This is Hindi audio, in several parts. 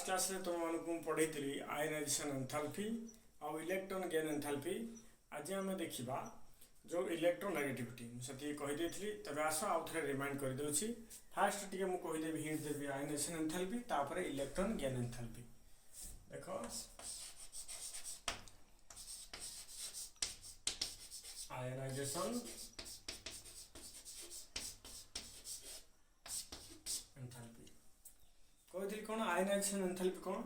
लास्ट क्लास रे तुम मानकु पढ़ी आयनाइजेशन एंथैल्पी और इलेक्ट्रॉन गेन एंथैल्पी। आज आम देखा जो इलेक्ट्रोनेगेटिविटी से कहीदे तबे आस आउ थे रिमाइंड करदे। फास्ट टी कहीदेवी हिंट देवी आयनाइजेशन एंथैल्पी तापर इलेक्ट्रॉन गेन एंथैल्पी। देख आयनाइजेशन एंथैल्पी कही कौन आयनाइजेशन एंथैल्पी कौन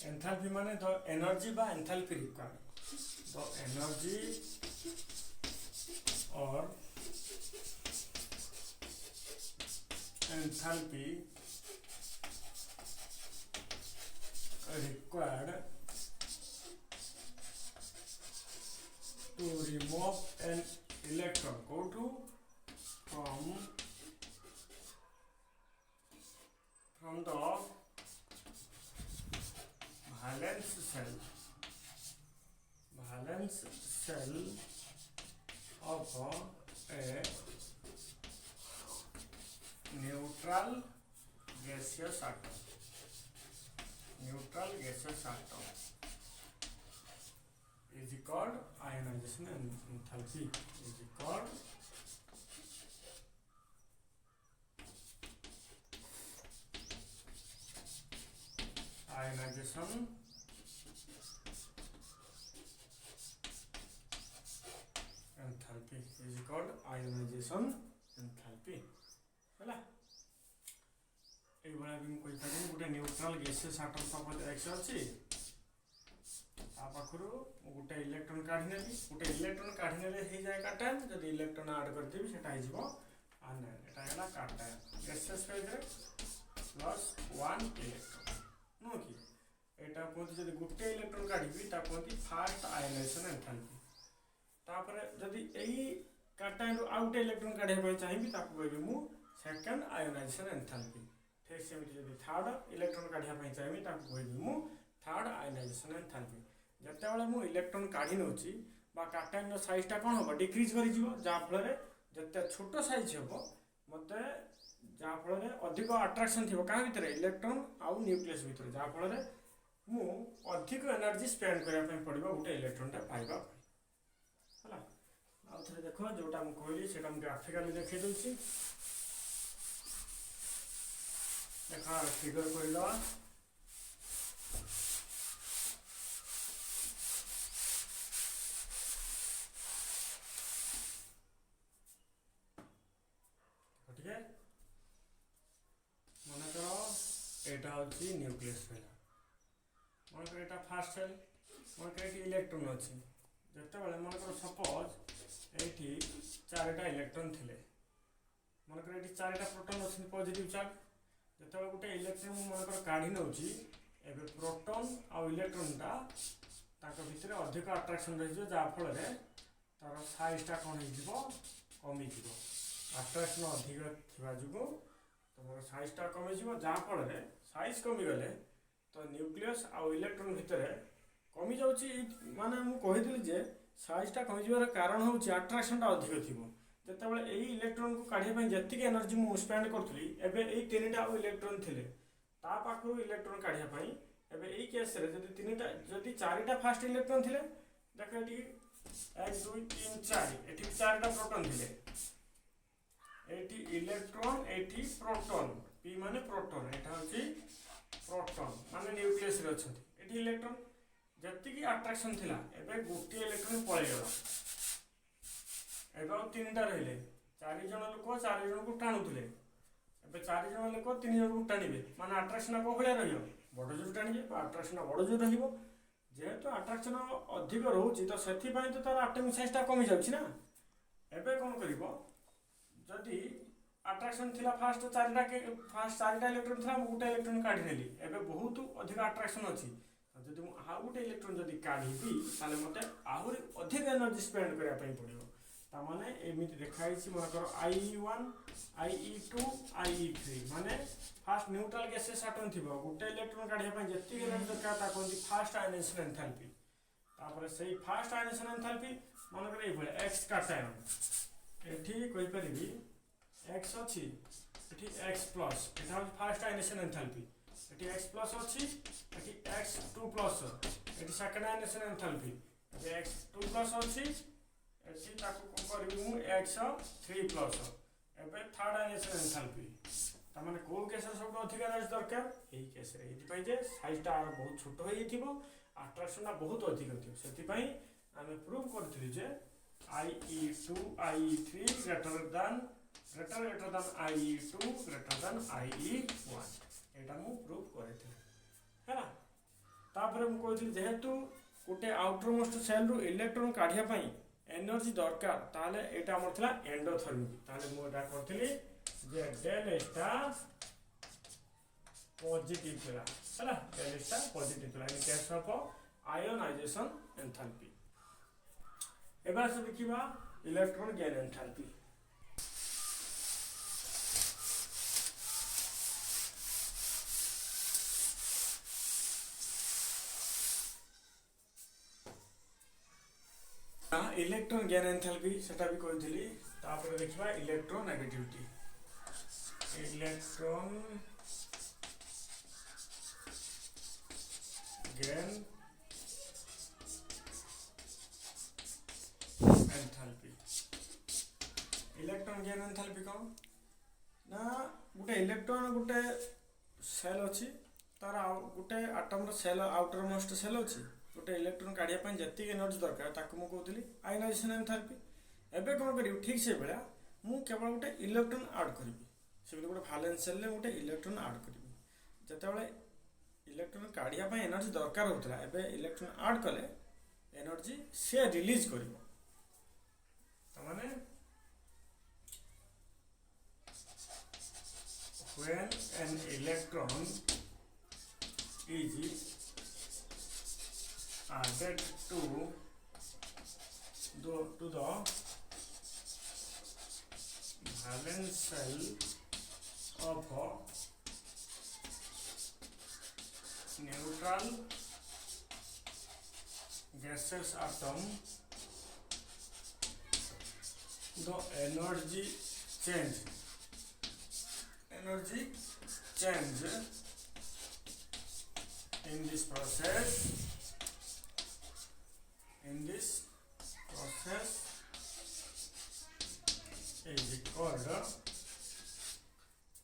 एंथैल्पी माने द एनर्जी बा एंथैल्पी रिक्वायर्ड द एनर्जी और enthalpy required to remove an electron go to from the valence cell of a neutral gaseous atom is called ionization enthalpy is called ionization enthalpy is called ionization enthalpy है এইভাবে আমি কই পারি গোটে neutral gaseous atom suppose x আছে তা পাখরু গোটে ইলেক্ট্রন কাঢ়ি নেবি গোটে ইলেক্ট্রন কাঢ়ি নেলে হই যায় কাটায়ন যদি ইলেক্ট্রন আড করে দেবি সেটা হই যাব আনায়ন এটা হলা কাটায়ন গ্যাসিয়াস ফেজে প্লাস 1 ইলেক্ট্রন নো কি এটা কোনটি যদি গোটে ইলেক্ট্রন কাঢ়িবি তা কোনটি ফার্স্ট আয়নাইজেশন এনথালপি তারপরে যদি এই কাটায়ন আউট ইলেক্ট্রন কাঢ়িবা পাই চাইবি তাকু কইবি মু সেকেন্ড আয়নাইজেশন এনথালপি ठीक सेमती जब थार्ड इलेक्ट्रॉन काढ़ापी चाहिए कहबी मु थार्ड आयनाइजेशन एंथैल्पी जिते बड़े मुझे इलेक्ट्रॉन काढ़ी नौची काटाइन साइजटा कौन हम डिक्रीज कर जहाँफल जिते छोट साइज हम मत जहाँफल अधिक अट्राक्शन थी क्या भितर इलेक्ट्रॉन आउ न्यूक्लियस भितर जहाँफल मु अधिक एनर्जी स्पेंड करने पड़ो गोटे इलेक्ट्रॉनटा पाइबा है आउ थे देख जोटा मुझे कहली से ग्राफिकाली देखी दूसरी देखा फिगर कर ठीक है मन कर एटा हूँ न्यूक्लियस सेल मन कर एटा फास्ट सेल मन कर इलेक्ट्रॉन अच्छी जिते बड़े मन कर सपोज ये चारिटा इलेक्ट्रॉन थे मन कर ये चारिटा प्रोटॉन अच्छी पॉजिटिव चार्ज जो गोटे इलेक्ट्रॉन मनकर काढ़ी नौची एबे प्रोटॉन आउ इलेक्ट्रॉनटा भितर अधिक अट्राक्शन रही जहाँफल तार साइजटा कौन हो कमी अट्राक्शन अधिक थी जो तुम साइजटा कमी जहाँफल साइज कमीगले तो न्यूक्लियस आउ इलेक्ट्रॉन भितर कमी जाऊँगी माने मुझे जे साइजटा कमिजार कारण हूँ अट्राक्शनटा अधिक थी जिते बड़े यही इलेक्ट्रॉन को काढ़ापी जी एनर्जी मुझे स्पेंड करी एवं यही तीन टा इलेक्ट्रॉन थे पाखु इलेक्ट्रॉन काढ़ापी एवं यही केस तीन टा जदि चारिटा फास्ट इलेक्ट्रॉन थे देख ये 1 2 3 4 ये चारिटा प्रोटॉन थे ये इलेक्ट्रॉन ये प्रोटॉन पी माने प्रोटॉन यहाँ हूँ प्रोटॉन माने न्यूक्लियस अच्छा ये इलेक्ट्रॉन जी अट्राक्शन थिला एवं गोटे इलेक्ट्रॉन पलैगला एवं तीन टा रही 4 जन लोक 4 जन को टाणुले एवं 4 जन लोक 3 जन को टाणिबे माने अट्राक्शन को भाया रही बड़ जोर टाणिबे अट्राक्शन बड़ जोर जेहेतु अट्राक्शन अधिक रोचे तो से तो तार एटॉमिक साइजटा कमी जाऊँगी ना एवं कौन कर जदि अट्राक्शन थिला फास्ट चारिटा इलेक्ट्रॉन था गोटे इलेक्ट्रॉन काढ़ी नेली एवं बहुत अधिक अट्राक्शन अच्छी जब आउ गोटे इलेक्ट्रॉन जब काढ़ी ताले मते आहरी अधिक एनर्जी स्पेंड करने पड़ो ताने एमती देखाई मनकर IE1 IE2 IE3 माने फास्ट न्यूट्रल गैसेस आटम थी गोटे इलेक्ट्रॉन काढ़ापी जी एनर्जी दरकार कहते फास्ट आयनाइजेशन एंथैल्पी तापर से फास्ट आयनाइजेशन एंथैल्पी मनकर ये एक्स काटायन एठी कहि परिबी एक्स अच्छी এটি x প্লস এটা হচ্ছে ফার্স্ট আয়নেশন এনথালপি এটি x প্লস আছে এটি x2 প্লস এটি সেকেন্ড আয়নেশন এনথালপি এটি x2 প্লস আছে এটি তাକୁ কোন কৰিବି ମୁଁ x3 প্লস ଏବେ থার্ড আয়নেশন এনথালপি তার কেউ কেসে সবুঠ অধিক এনার্জি দরকার এই কেসে এইপাই যে সাইজটা বহুত ছোট হয়ে যাই আট্রাকশনটা বহুত অধিক থিব সেপাই আমি প্রুভ করছিলি যে IE2 IE3 গ্রেটর দেন IE2 গ্রেটর দেন IE1 এটা মু প্রুভ করেছিলি হ্যাঁ তারপরে মু কইছিলি যেহেতু গোটে আউটর মোস্ট সেল রু ইলেক্ট্রন কাঢ়িয়া পাই এনার্জি দরকার তাহলে এটা আমার ଥିଲା এন্ডোথর্মিক তাহলে মু এটা করছিলি যে ডেল এসটা পজিটিভ ଥିଲା ହେଲା ডেল এসটা পজিটিভ ଥିଲା in case of ionization enthalpy এবার সে দেখিবা electron gain enthalpy electron gain enthalpy সেটা भी কইছিলি তারপরে দেখিবা electronegativity electron gain enthalpy electron gain enthalpy कौन ना गोटे इलेक्ट्रॉन गोटे सेल अच्छी तार गोटे atom shell outermost shell अच्छी गोटे इलेक्ट्रॉन काढ़िया जी एनर्जी दरकार ताकू मुझे कहती आयोनाइजेशन एंथैल्पी एबे कौन करी ठीक से भाया मु केवल गोटे इलेक्ट्रॉन ऐड करी से गोटे वैलेंस सेल गोटे इलेक्ट्रॉन ऐड करी जिते इलेक्ट्रॉन काढ़िया एनर्जी दरकार होता है इलेक्ट्रॉन ऐड कले एनर्जी से रिलीज कर when an electron is added to the valence shell of a neutral gaseous atom, the energy change in this process is called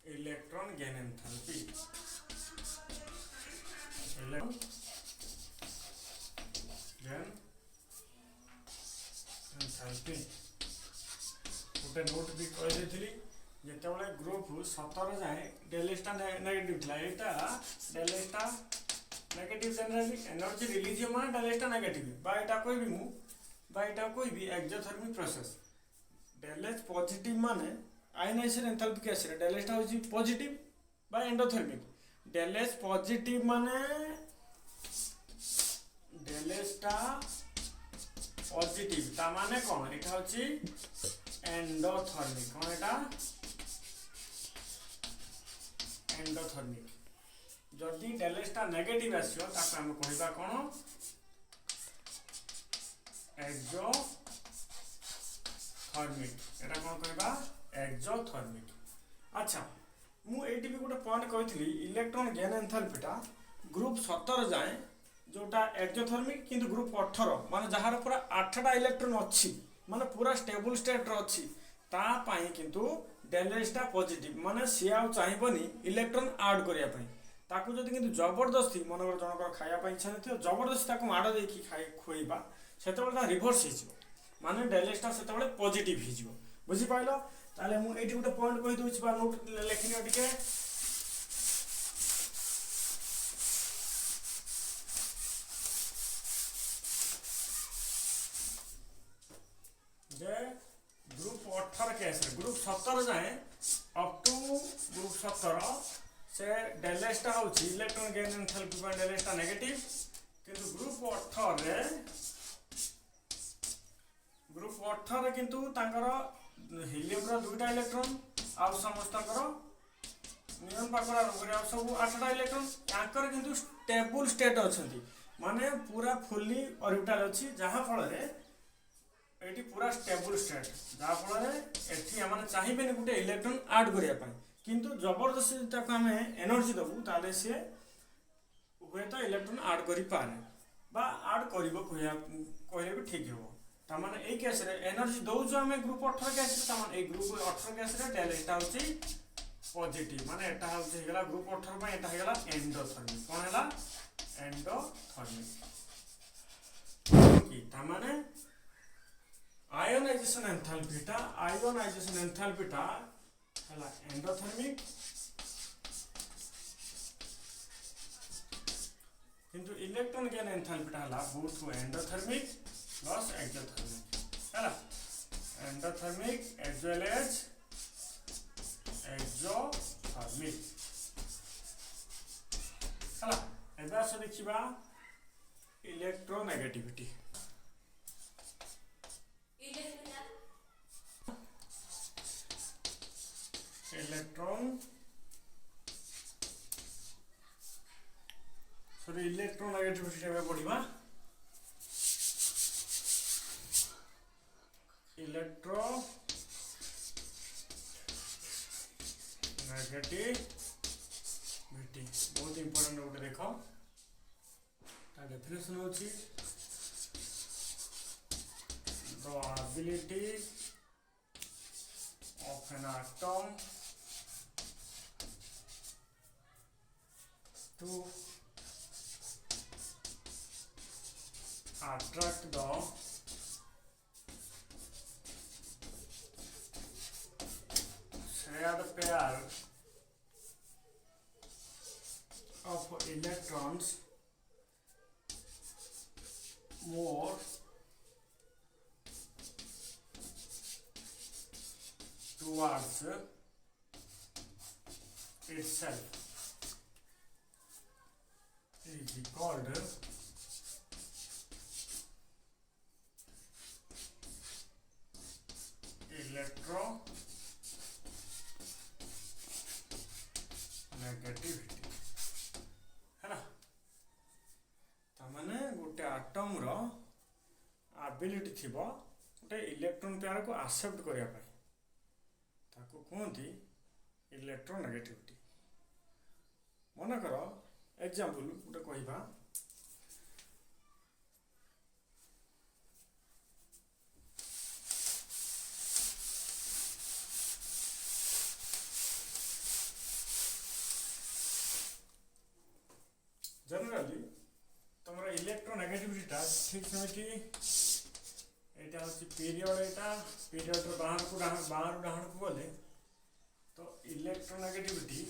electron gain enthalpy. Electron gain enthalpy गोटे नोट भी कही देती जिते ग्रुप 17 जाए डेलेस्टा नेगेटिव था यहाँ डेलेस्टा नेगेटिव एनर्जी रिलीज मान डेलेस्टा नेगेटिव बाईटा कहबी मुझे एक्सोथर्मिक प्रोसेस डेलेस पॉजिटिव माने आयोनाइजेशन एंथैल्पी केस रे डेलेस्टा होची पॉजिटिव बा एंडोथर्मिक डेलेस पॉजिटिव माने डेलेस्टा पॉजिटिव ता माने कौन एटा होची एंडोथर्मिक कौन एटा एंडोथर्मिक जदि डेलेस्टा नेगेटिव आसियो ताको हम कहबा कोन एक्सोथर्मिक एटा कोन कहबा एक्सोथर्मिक अच्छा मु एटी भी गोटे पॉइंट कहितली इलेक्ट्रॉन गेन एंथैल्पीटा ग्रुप 17 जाए जोटा एक्सोथर्मिक किंतु ग्रुप 18 माने जहार पूरा 8टा इलेक्ट्रॉन अछि माने पूरा स्टेबल स्टेट रो अछि ता पई किंतु डेलेस्टा पॉजिटिव माने सी आउ चाहिबनी इलेक्ट्रॉन ऐड करिया पई ताकू जदि किंतु जबरदस्ती मनोर जनकर खाया पई इच्छा नथियो जबरदस्ती ताकू माड देकी खाइ खोइबा सेतेबेले ता रिवर्स हिजिवो माने डेलेस्टा सेतेबेले पॉजिटिव हिजिवो बुझि पाइलो ताले मु एटी गोटे पॉइंट कहि दोछि बा नोट लेखिनियो टिके जे ग्रुप 18 केस ग्रुप 17 जाए अप टू ग्रुप 17 से डेलेस्टा होची इलेक्ट्रॉन गेन एंथैल्पी पर डेलेस्टा नेगेटिव किंतु ग्रुप 18 रे किंतु तांकर हीलियम रो दुटा इलेक्ट्रॉन आ समस्तकर नियम पाकरा रे सब 8टा इलेक्ट्रॉन याकर किंतु स्टेबल स्टेट अछंती माने पूरा फुल्ली ऑर्बिटल अछि जहा फल रे एटी पूरा स्टेबल स्टेट जहाँ फल एटी आम चाहिए गोटे इलेक्ट्रॉन ऐड करने किंतु जबरदस्ती ताको आम एनर्जी दबू ताले सी हुए तो इलेक्ट्रॉन आड करि पारे बा आड करिवो कहले भी ठीक हो तार ए केस रे एनर्जी दौଛୁ आम ग्रुप 18 केस रे तार ए ग्रुप 18 केस रे ताले एटा होची पॉजिटिव माने एटा होची हेला ग्रुप 18 पय एटा हेला एंडोथर्मिक कोन हेला एंडोथर्मिक की तार माने आयोनाइजेशन एंथैल्पी टा हेला एंडोथर्मिक किंतु इलेक्ट्रॉन गेन एंथैल्पी टा हला बोथ एंडोथर्मिक प्लस एक्सोथर्मिक हला endothermic as well as exothermic हला एबा से देखिबा इलेक्ट्रोनेगेटिविटी इलेक्ट्रॉन सॉरी इलेक्ट्रोनेगेटिविटी रे पढ़िबा इलेक्ट्रो नेगेटिविटी बहुत इंपोर्टेंट गोटे देख डेफिनेशन होची the ability of an atom to attract the shared pair of electrons more towards itself is called electronegativity है ना तामाने गोटे एटम रो एबिलिटी थिबो गोटे इलेक्ट्रॉन पेयर को एक्सेप्ट करिया पाई ताको कोनती इलेक्ट्रोनेगेटिविटी मन करो एग्जांपल गोटे कहिबा जनरली तुम इलेक्ट्रोनेगेटिविटी टा ठीक सेमती एटा होची पीरियड एटा पीरियड रो बाहर को डाहण को बोले तो इलेक्ट्रोनेगेटिविटी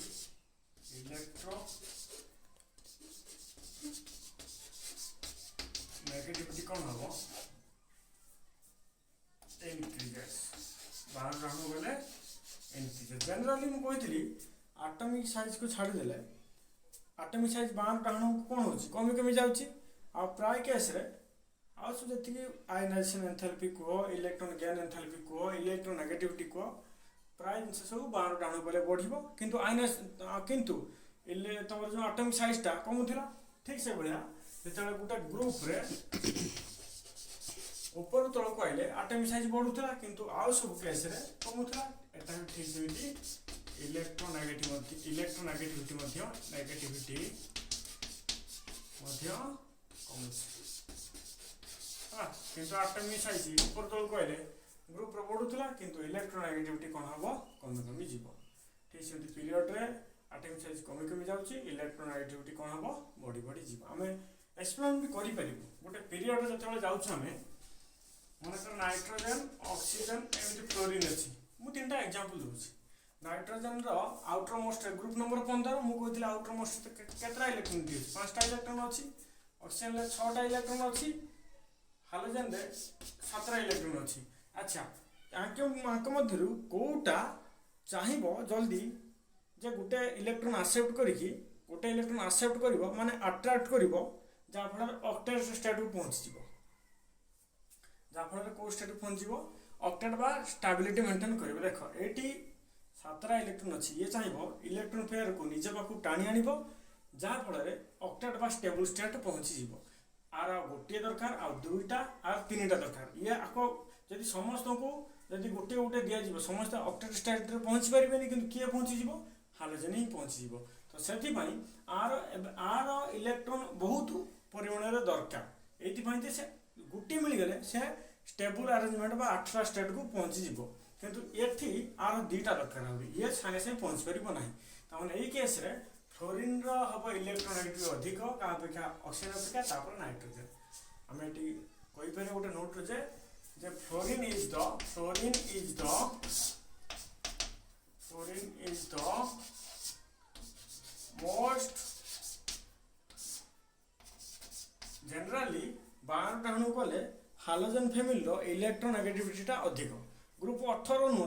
नेगेटिविटी कौन हम इंक्रीजेस बाहर डाहण बोले इंक्रीजेस जनरली मु कहितली एटॉमिक साइज को छाड़ी देले एटॉमिक साइज बाहर डाहण कौन होची कमी कमी जाउची आ प्राय केस रे आ सु जति आयनाइजेशन एंथैल्पी को इलेक्ट्रॉन गेन एंथैल्पी को इलेक्ट्रोनेगेटिविटी को प्राय जिनस सब बाहर डाहण बोले बढ़िबो किंतु आयनाइज किंतु इले तमर जो एटॉमिक साइज ता कम थिला ठीक से बढ़िया जेतले गुटा ग्रुप रे ऊपर तळ को आइले एटॉमिक साइज बढ़ुथला किंतु आ सब केस रे कमुथला एटा ठीक सेमिति इलेक्ट्रोनेगेटिविटी मध्य नेगेटिविटी मध्य कम किंतु एटॉमिक साइज ऊपर तळ को आइले ग्रुप रे बढ़ुथला किंतु इलेक्ट्रोनेगेटिविटी कोन हबो कमी कमी जीवो ठीक सेमिति पीरियड रे एटॉमिक साइज कमी कमी जाउची इलेक्ट्रोनेगेटिविटी कोन हबो बॉडी बॉडी जीवो हमें एक्सप्लेन भी करि परिबो गोटे पीरियड रे जतले जाउछ हमें मन कर नाइट्रोजन ऑक्सीजन एमिति फ्लोरीन अछि मु तीनटा एग्जांपल दोछि नाइट्रोजन रो आउटर मोस्ट ग्रुप नंबर 15 मु कहथिला आउटर मोस्ट केतरा इलेक्ट्रॉन दियो 5टा इलेक्ट्रॉन अछि ऑक्सीजन ले 6टा इलेक्ट्रॉन अछि हाइड्रोजन रे 7टा इलेक्ट्रॉन अछि अच्छा आंक मध्यरु कोटा चाहिबो जल्दी जे गुटे इलेक्ट्रॉन एक्सेप्ट करिकि गोटे इलेक्ट्रॉन एक्सेप्ट करिवो माने अट्रैक्ट करिवो जा फल ऑक्टेट स्टेट को पहुंच जिवो जा फल को स्टेट पहुंच जिवो ऑक्टेट बा स्टेबिलिटी मेंटेन करिवो देखो एटी 7टा इलेक्ट्रॉन अछि ये चाहिबो इलेक्ट्रॉन पेयर को निजे पाखु टाणी आनिबो जा फल रे ऑक्टेट बा स्टेबल स्टेट पहुंच जिवो आर गोटे दरकार आ दुईटा आ तीनटा दरकार ये आको यदि समस्त को जदि गोटे गोटे दिज्व समस्त ऑक्टेट स्टेट में पहुँची पारे कि किए पहुँचीज हालोजेन ही पहुँचीज तो से आर इलेक्ट्रॉन बहुत परिमाण में दरकार ये से गोटे मिलगले से स्टेबल अरेंजमेंट बा 8टा स्टेट को पहुँचीज किंतु ये आर 2टा दरकार हो ये सागे सागे पहुँची पार ना तमें यही केस रे फ्लोरीन हम इलेक्ट्रोनेगेटिव अधिक क्या अपेक्षा ऑक्सीजन अपेक्षा नाइट्रोजन आम ये कहीपर गोटे नोट जे fluorine is the most generally 12टा हणु कले हालोजन फैमिली रो इलेक्ट्रोनेगेटिविटी अधिक ग्रुप 18 नुह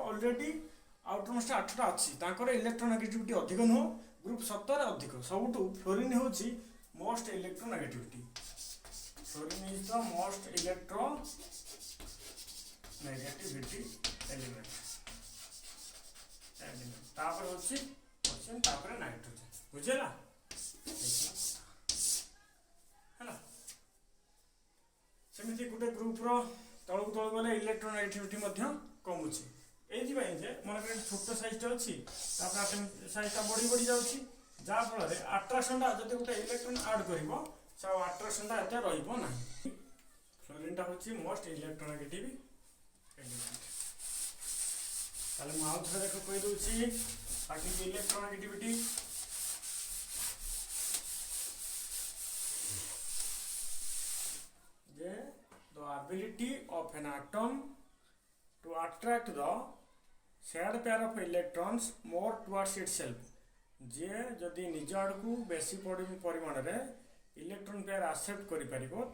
ऑलरेडी आउटरमोस्ट 8टा अच्छी इलेक्ट्रोनेगेटिविटी अधिक नुह ग्रुप 17 अधिक सबुठ फ्लोरीन हूँ most electronegativity fluorine is the most electronegativity element तापर होची ऑक्सीजन तापर नाइट्रोजन बुझेला है सेमती गोटे ग्रुप रो तलक तल गले इलेक्ट्रोनेगेटिविटी कमुची ये मन छोट साइज अच्छी साइज बढ़ी बढ़ी जाऊँगी जहाँफल आट्राक्शन जब गोटे इलेक्ट्रॉन आड कर आट्राक्शन एत रहा फ्लोरीन हूँ मोस्ट इलेक्ट्रोनेगेटिव एलिमेंट मुझे आउ थे देख कहीदे बाकी electronegativity the ability of an atom to attract the shared pair of electrons more towards itself जे जदि निज आड़ को बेसी परिमाण में इलेक्ट्रॉन पेयर एक्सेप्ट करें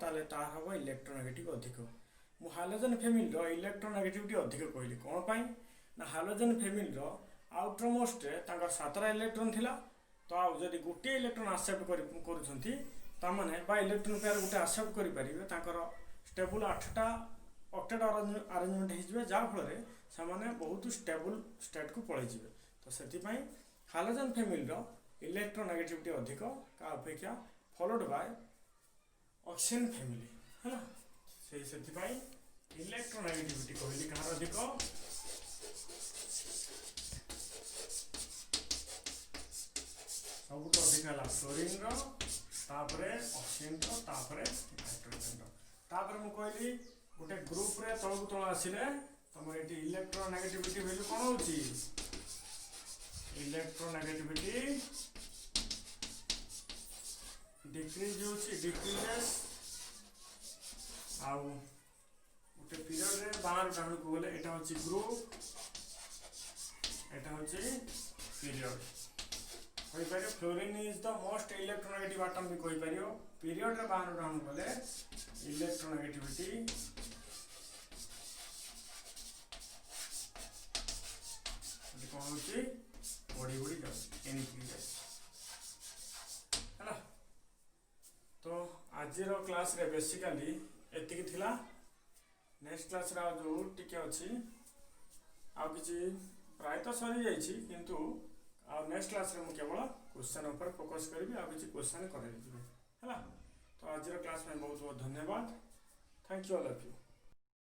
तार हम इलेक्ट्रोनेगेटिव अधिक मु हालोजन फैमिली इलेक्ट्रोनेगेटिविटी अधिक कहली कौन पाई ना हालोजन फैमिली आउटरमोस्ट 7टा इलेक्ट्रॉन थिला तो आदि गोटे इलेक्ट्रॉन एक्सेप्ट कर इलेक्ट्रॉन पेयर गोटे एक्सेप्ट करें स्टेबल 8टा ऑक्टेट अरेंजमेंट हो जहाँफल से बहुत स्टेबल स्टेट को पलैज तो से हालोजन फैमिली इलेक्ट्रोनेगेटिविटी अधिक का अपेक्षा फॉलोड बाय ऑक्सीजन फैमिली है से इलेक्ट्रोनेगेटिविटी कहली कहार अधिक सब अधिक है फ्लोरीन ऑक्सीजन नाइट्रोजन मुझे कहली गोटे ग्रुप रे तलक तल आसिले तुम ये इलेक्ट्रोनेगेटिविटी वैल्यू कौन हो इलेक्ट्रोनेगेटिविटी डिक्रीजेस आउ गोटे पीरियड रे 12 डाउन को गले एटा होची ग्रुप एटा होची पीरियड कोई पारे fluorine is the most electronegative atom भी कोई पारियो पीरियड रे 12 डाउन गले इलेक्ट्रोनेगेटिविटी कौन होची बड़ी बड़ी इनक्रीज है तो आज क्लास रे बेसिकली एतिकी थिला नेक्स्ट क्लास रे जो टिके अछि आ किछि प्राय तो सरी जाइछि किंतु आ नेक्स्ट क्लास रे मु केवल क्वेश्चन ऊपर फोकस करबी आ किछि क्वेश्चन करे दिबे हैला तो आज क्लास में बहुत बहुत धन्यवाद thank you all of you.